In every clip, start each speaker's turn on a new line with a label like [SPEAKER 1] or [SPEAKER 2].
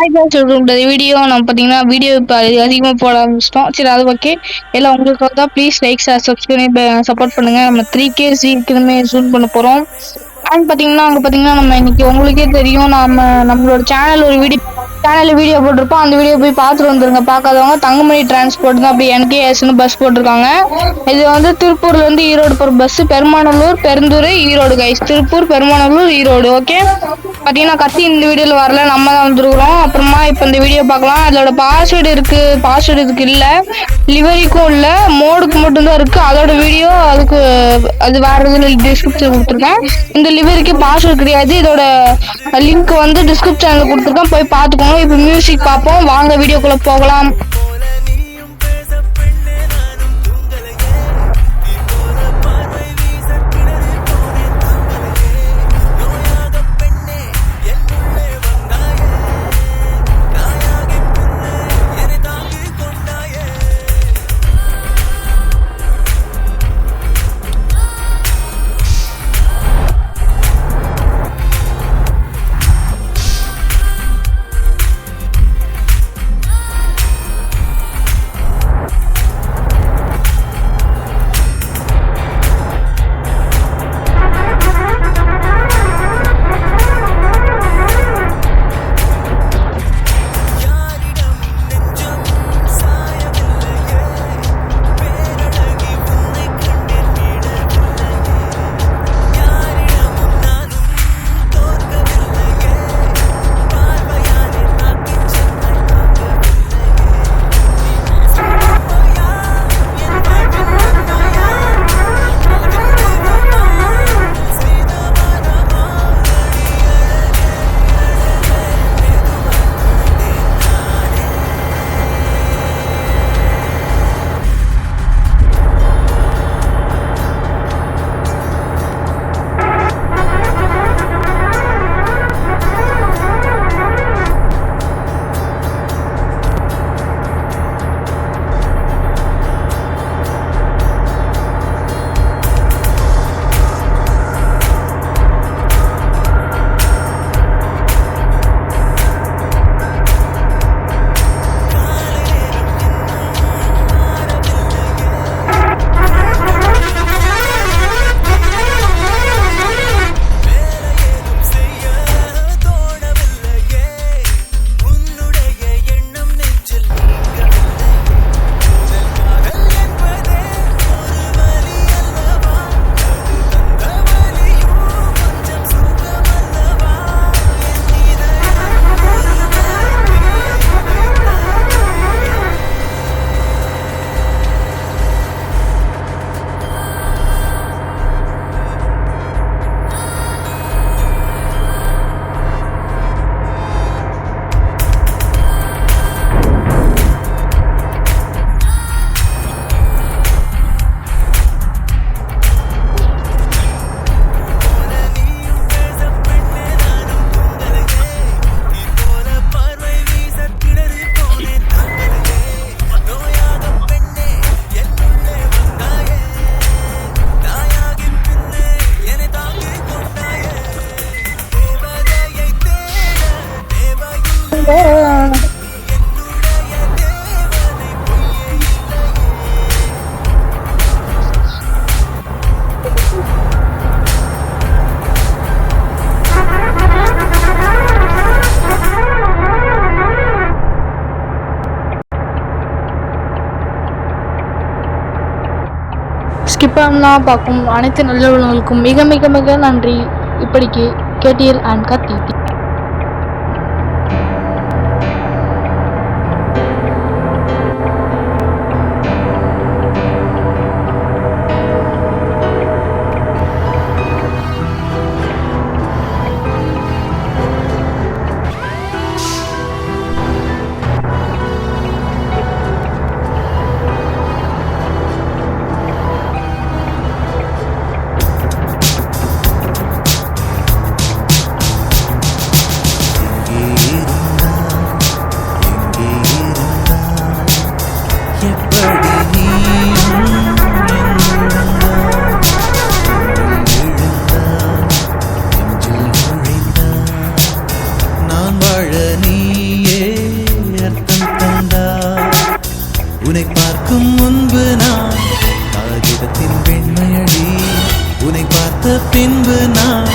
[SPEAKER 1] இந்த வீடியோ நம்ம பார்த்தீங்கன்னா, வீடியோ இப்ப அதிகமா போட ஆரம்பிச்சுட்டோம். சரி அது ஓகே. எல்லாம் உங்களுக்காக தான். Please like, share, subscribe support பண்ணுங்க. நம்ம 3K சீக்கிரமே ஜூன் பண்ண போறோம். அண்ட் பார்த்தீங்கன்னா நம்ம இன்னைக்கு உங்களுக்கே தெரியும். நம்மளோட வீடியோ போட்டிருப்போம். அந்த வீடியோ போய் பார்த்துட்டு வந்துருங்க. பார்க்காதவங்க தங்கமணி டிரான்ஸ்போர்ட் தான். அப்படி NKSன்னு பஸ் போட்டிருக்காங்க. இது வந்து திருப்பூர்ல இருந்து ஈரோடு போற bus. Perumanallur, Perundurai, Erode guys. Tiruppur, Perumanallur, Erode. Okay. பாத்தீங்கன்னா கத்தி இந்த வீடியோல வரல, நம்ம தான் வந்துருக்குறோம். அப்புறமா இப்ப இந்த வீடியோ பார்க்கலாம். அதோட பாஸ்வேர்டு இதுக்கு இல்ல, லிவரிக்கும் இல்ல, மோடுக்கு மட்டும்தான் இருக்கு. அதோட வீடியோ அது வேற இதுல டிஸ்கிரிப்ஷன் கொடுத்துருக்கேன். இந்த லிவரிக்கு பாஸ்வேர்டு கிடையாது. இதோட லிங்க் வந்து டிஸ்கிரிப்ஷன்ல கொடுத்துருக்கேன், போய் பார்த்துக்கோங்க. இப்ப மியூசிக் பார்ப்போம், வாங்க வீடியோக்குள்ள போகலாம். ஸ்கிப் பண்ணலாம் பார்க்கும் அனைத்து நல்லவர்களுக்கும் மிக மிக மிக நன்றி. இப்படிக்கு கேடிஎல் அண்ட் கத்தி.
[SPEAKER 2] பின்பு நான்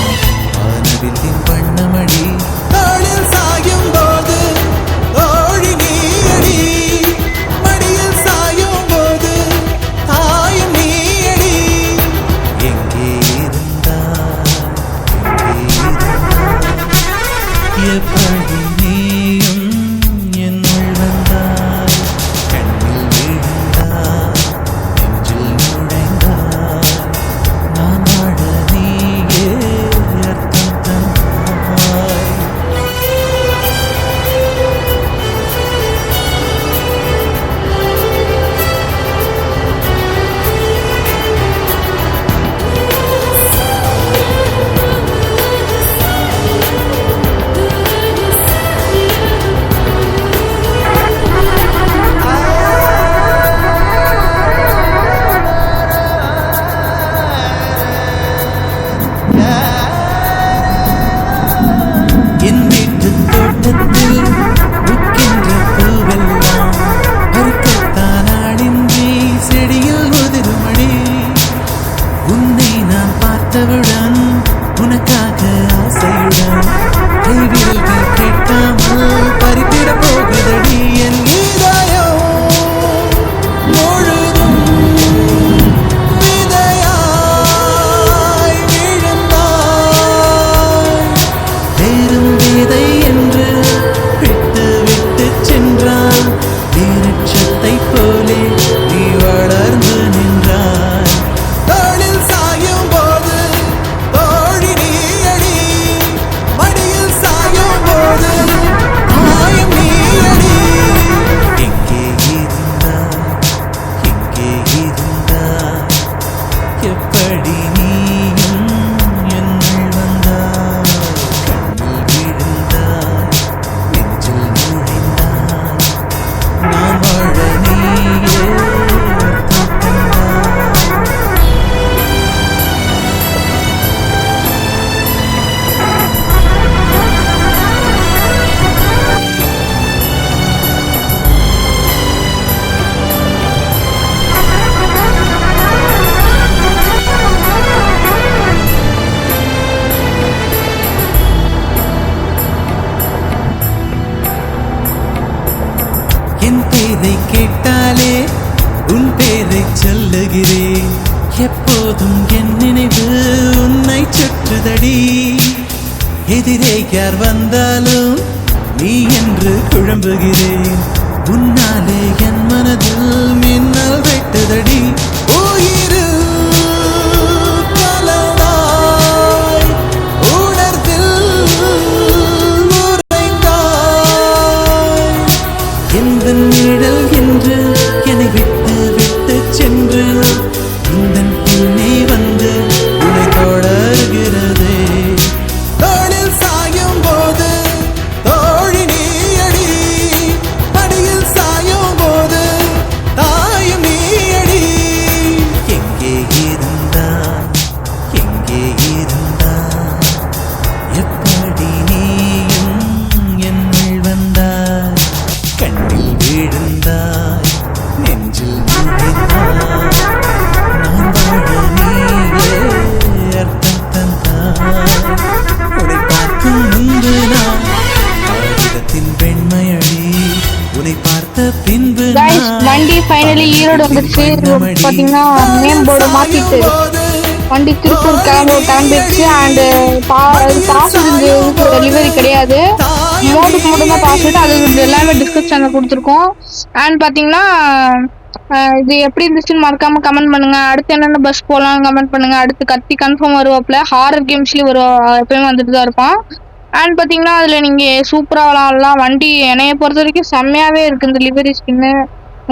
[SPEAKER 2] வானவில்லின் வண்ணமடி தாளில் சாயும் போது தோழி நீயடி மடியில் சாயும் போது தாயும் நீயடி எங்கே இருந்தாய் எப்படி நீயும் என்னுள் வந்தாய் கண்ணில் விழுந்தாய் நெஞ்சில் நுழைந்தாய் நான் வாழ நீயே அர்த்தம் தந்தாய் என் வீட்டு தோட்டத்தில் உட்கின்ற பூவெல்லாம் பறிக்கத்தான் ஆடின்றி செடியில் உதிருமடி உன்னை நான் பார்த்தவுடன் உனக்காக ஆசையுடன் கைவிரல்கள் கேட்காமல் பறித்திட போகுதடி என் இதயம் முழுதும் விதையாய் விழுந்தாய் வேறும் விதை என்று விட்டு விட்டு சென்றான் வீரட்சத்தை போலே நீ வளர்ந்து நின்றாய் தோளில் சாயும் போது தோழி நீயடி மடியில் சாயும் போது தாயும் நீயடி எங்கே இருந்தாய் எப்படி நீயும் என்னுள் வந்தாய் கண்ணில் விழுந்தாய் நெஞ்சில் நுழைந்தாய் நான் வாழ நீயே அர்த்தம் தந்தாய் என் பேரை கேட்டாலே உன் பேரை சொல்லுகிறேன் எப்போதும் என் நினைவு உன்னை சுற்றுதடி எதிரே யார் வந்தாலும் நீ என்று குழம்புகிறேன் உன்னாலே என் மனதில் மின்னல் வெட்டுதடி உயிரில் கலந்தாய் உணர்வில் உறைந்தாய் எந்த நிழல் என்று என்னை விட்டு விட்டு சென்று இந்த பின்னே வந்து உன்னை தொடர்கிறதே தோளில் சாயும் போது தோழி நீயடி மடியில் சாயும் போது தாயும் நீயடி எங்கே இருந்தாய் எப்படி நீயும் என்னுள் வந்தாய் கண்ணில் விழுந்தாய் நெஞ்சில் நுழைந்தாய் நான் வாழ நீயே அர்த்தம் தந்தாய் உன்னை பார்க்கும் முன்பு நான் ஆயிரத்தின் பெண்மையடி உன்னை பார்த்த பின்பு
[SPEAKER 1] கைஸ் வண்டி ஃபைனலி ஈரோடு வந்துருச்சு. பாத்தீங்கன்னா நேம் போர்டு மாத்திட்டு வண்டி திருப்பூர் கிளம்பிடுச்சு. அண்ட் பாஸ்வேர்டு டெலிவரி கிடையாது, மோடுக்கு மட்டும் தான் பாஸ்வேர்டு. அது எல்லாமே டிஸ்கிரிப்ஷன்ல கொடுத்துருக்கோம். அண்ட் பாத்தீங்கன்னா இது எப்படி இருந்துச்சுன்னு மறக்காம கமெண்ட் பண்ணுங்க. அடுத்து என்னென்ன பஸ் போகலாம் கமெண்ட் பண்ணுங்க. அடுத்து கத்தி கன்ஃபார்ம் வருவாப்ல. ஹாரர் கேம்ஸ்லயும் எப்பயுமே வந்துட்டு தான் இருப்பான். அண்ட் பாத்தீங்கன்னா அதுல நீங்க சூப்பரா விளாடலாம். வண்டி என்னைய பொறுத்த வரைக்கும் செம்மையாவே இருக்கு. இந்த லிவரி ஸ்கின்னு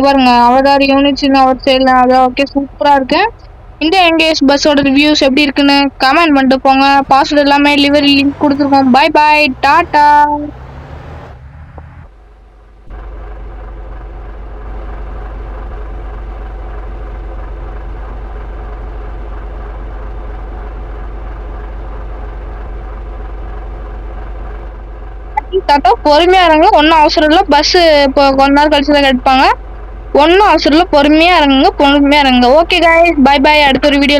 [SPEAKER 1] பாருங்க, அவதார் யூனிட்ஸ்னு அவர் சைட்ல அதான் ஓகே சூப்பரா இருக்கு. இந்த என்கேஎஸ் பஸ்ஸோட ரிவ்யூஸ் எப்படி இருக்குன்னு கமெண்ட் பண்ணிட்டு போங்க. பாஸ்வேர்டு எல்லாமே லிவரி லிங்க் கொடுத்துருக்கோம். Bye bye, Tata. பொறுமையா இருங்க, ஒன்னும் அவசரம் இல்லை. பஸ் இப்போ கொஞ்ச நேரம் கழிச்சுதான் எடுப்பாங்க. ஒன்னும் அவசரம் இல்லை, பொறுமையா இறங்குங்க, பொறுமையா இறங்குங்க. Okay guys, bye bye. அடுத்த ஒரு வீடியோ